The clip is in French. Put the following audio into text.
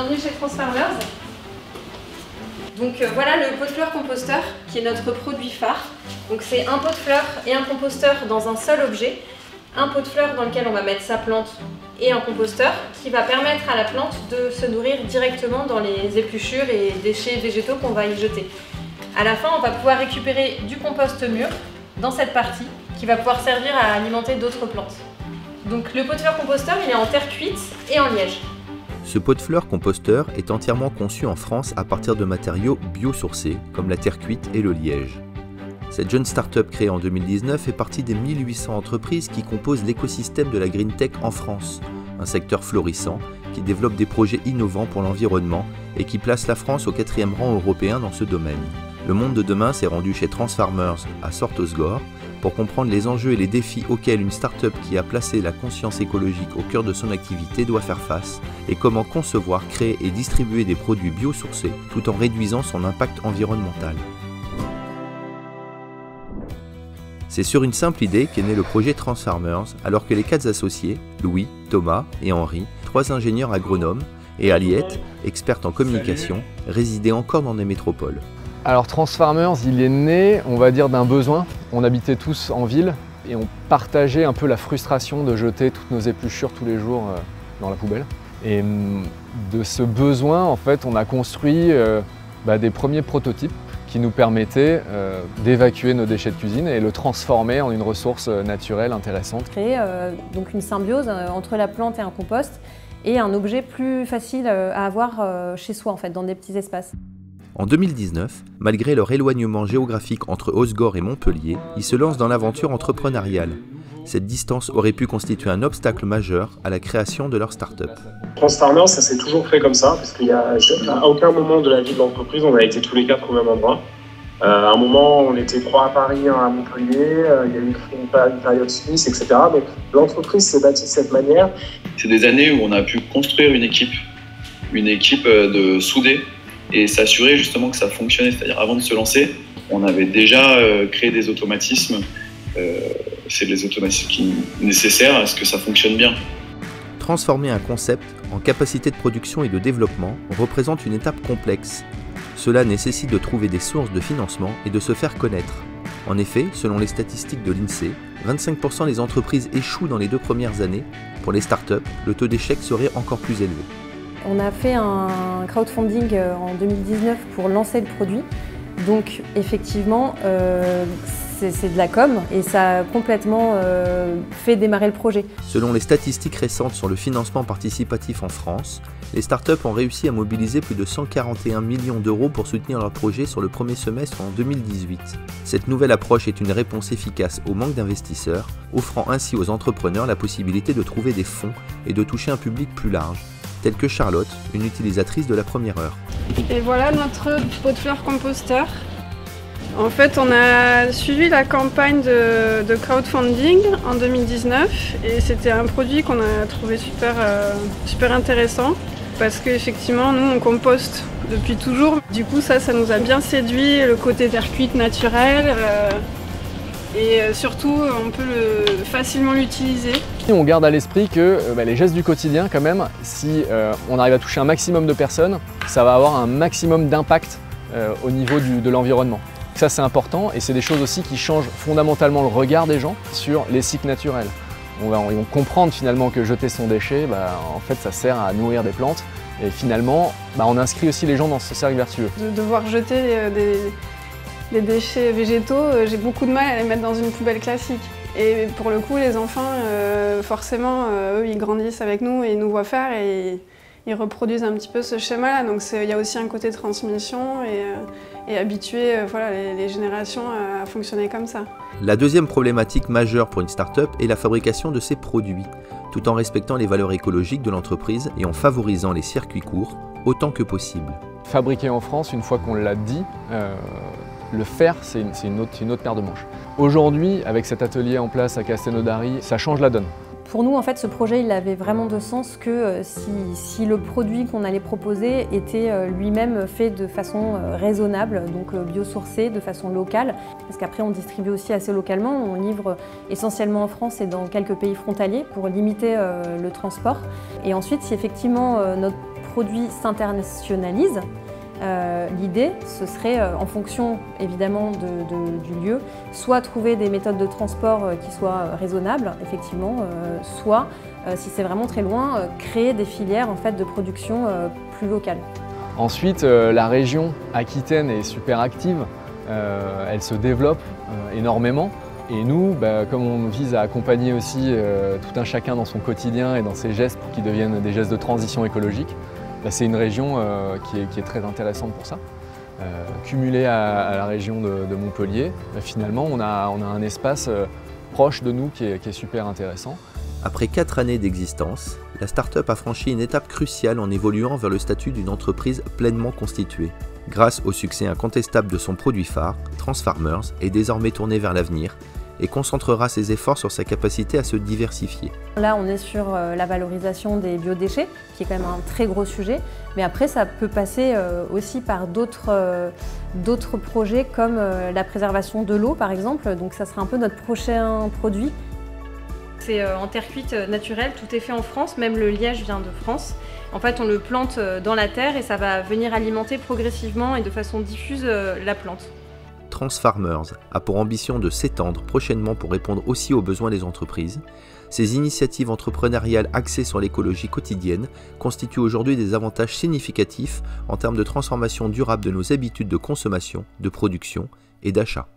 bienvenue chez Transfarmers. Donc voilà le pot de fleurs composteur qui est notre produit phare. Donc c'est un pot de fleurs et un composteur dans un seul objet. Un pot de fleurs dans lequel on va mettre sa plante et un composteur qui va permettre à la plante de se nourrir directement dans les épluchures et déchets végétaux qu'on va y jeter. À la fin, on va pouvoir récupérer du compost mûr dans cette partie qui va pouvoir servir à alimenter d'autres plantes. Donc le pot de fleurs composteur, il est en terre cuite et en liège. Ce pot de fleurs composteur est entièrement conçu en France à partir de matériaux biosourcés comme la terre cuite et le liège. Cette jeune start-up créée en 2019 fait partie des 1800 entreprises qui composent l'écosystème de la Green Tech en France, un secteur florissant qui développe des projets innovants pour l'environnement et qui place la France au 4e rang européen dans ce domaine. Le monde de demain s'est rendu chez Transfarmers à Sortosgore pour comprendre les enjeux et les défis auxquels une start-up qui a placé la conscience écologique au cœur de son activité doit faire face et comment concevoir, créer et distribuer des produits biosourcés tout en réduisant son impact environnemental. C'est sur une simple idée qu'est né le projet Transfarmers alors que les 4 associés, Louis, Thomas et Henri, 3 ingénieurs agronomes, et Aliette, experte en communication, résidaient encore dans des métropoles. Alors Transfarmers, il est né, on va dire, d'un besoin. On habitait tous en ville et on partageait un peu la frustration de jeter toutes nos épluchures tous les jours dans la poubelle. Et de ce besoin, en fait, on a construit des premiers prototypes qui nous permettaient d'évacuer nos déchets de cuisine et le transformer en une ressource naturelle intéressante. Créer donc une symbiose entre la plante et un compost et un objet plus facile à avoir chez soi, en fait, dans des petits espaces. En 2019, malgré leur éloignement géographique entre Osgore et Montpellier, ils se lancent dans l'aventure entrepreneuriale. Cette distance aurait pu constituer un obstacle majeur à la création de leur start-up. Transfarmers, ça s'est toujours fait comme ça, parce qu'à aucun moment de la vie de l'entreprise, on a été tous les 4 au même endroit. À un moment, on était 3 à Paris, 1 à Montpellier, il y a eu une période suisse, etc. Donc l'entreprise s'est bâtie de cette manière. C'est des années où on a pu construire une équipe de soudés, et s'assurer justement que ça fonctionnait. C'est-à-dire avant de se lancer, on avait déjà créé des automatismes. C'est les automatismes nécessaires à ce que ça fonctionne bien. Transformer un concept en capacité de production et de développement représente une étape complexe. Cela nécessite de trouver des sources de financement et de se faire connaître. En effet, selon les statistiques de l'INSEE, 25% des entreprises échouent dans les 2 premières années. Pour les startups, le taux d'échec serait encore plus élevé. On a fait un crowdfunding en 2019 pour lancer le produit. Donc effectivement, c'est de la com et ça a complètement fait démarrer le projet. Selon les statistiques récentes sur le financement participatif en France, les startups ont réussi à mobiliser plus de 141 millions d'euros pour soutenir leur projet sur le premier semestre en 2018. Cette nouvelle approche est une réponse efficace au manque d'investisseurs, offrant ainsi aux entrepreneurs la possibilité de trouver des fonds et de toucher un public plus large, telle que Charlotte, une utilisatrice de la première heure. Et voilà notre pot de fleurs composteur. En fait, on a suivi la campagne de crowdfunding en 2019 et c'était un produit qu'on a trouvé super intéressant parce qu'effectivement, nous, on composte depuis toujours. Du coup, ça nous a bien séduit, le côté terre cuite naturel. Et surtout, on peut facilement l'utiliser. On garde à l'esprit que les gestes du quotidien, quand même, si on arrive à toucher un maximum de personnes, ça va avoir un maximum d'impact au niveau de l'environnement. Ça, c'est important et c'est des choses aussi qui changent fondamentalement le regard des gens sur les cycles naturels. Ils vont comprendre finalement que jeter son déchet, en fait, ça sert à nourrir des plantes. Et finalement, on inscrit aussi les gens dans ce cercle vertueux. De devoir jeter des déchets végétaux, j'ai beaucoup de mal à les mettre dans une poubelle classique. Et pour le coup, les enfants, forcément, eux, ils grandissent avec nous et ils nous voient faire et ils reproduisent un petit peu ce schéma-là. Donc il y a aussi un côté transmission et habituer les générations à fonctionner comme ça. La deuxième problématique majeure pour une start-up est la fabrication de ses produits, tout en respectant les valeurs écologiques de l'entreprise et en favorisant les circuits courts autant que possible. Fabriquer en France, une fois qu'on l'a dit, le faire, c'est une autre paire de manches. Aujourd'hui, avec cet atelier en place à Castelnaudary, ça change la donne. Pour nous, en fait, ce projet, il avait vraiment de sens que si le produit qu'on allait proposer était lui-même fait de façon raisonnable, donc biosourcé, de façon locale. Parce qu'après, on distribue aussi assez localement. On livre essentiellement en France et dans quelques pays frontaliers pour limiter le transport. Et ensuite, si effectivement notre produit s'internationalise, l'idée, ce serait, en fonction évidemment du lieu, soit trouver des méthodes de transport qui soient raisonnables, effectivement, soit, si c'est vraiment très loin, créer des filières en fait, de production plus locales. Ensuite, la région Aquitaine est super active, elle se développe énormément. Et nous, comme on vise à accompagner aussi tout un chacun dans son quotidien et dans ses gestes pour qu'ils deviennent des gestes de transition écologique, c'est une région qui est très intéressante pour ça. Cumulée à la région de Montpellier, finalement on a un espace proche de nous qui est super intéressant. Après 4 années d'existence, la start-up a franchi une étape cruciale en évoluant vers le statut d'une entreprise pleinement constituée. Grâce au succès incontestable de son produit phare, Transfarmers est désormais tourné vers l'avenir et concentrera ses efforts sur sa capacité à se diversifier. Là, on est sur la valorisation des biodéchets, qui est quand même un très gros sujet, mais après ça peut passer aussi par d'autres projets comme la préservation de l'eau par exemple, donc ça sera un peu notre prochain produit. C'est en terre cuite naturelle, tout est fait en France, même le liège vient de France. En fait, on le plante dans la terre et ça va venir alimenter progressivement et de façon diffuse la plante. Transfarmers a pour ambition de s'étendre prochainement pour répondre aussi aux besoins des entreprises. Ces initiatives entrepreneuriales axées sur l'écologie quotidienne constituent aujourd'hui des avantages significatifs en termes de transformation durable de nos habitudes de consommation, de production et d'achat.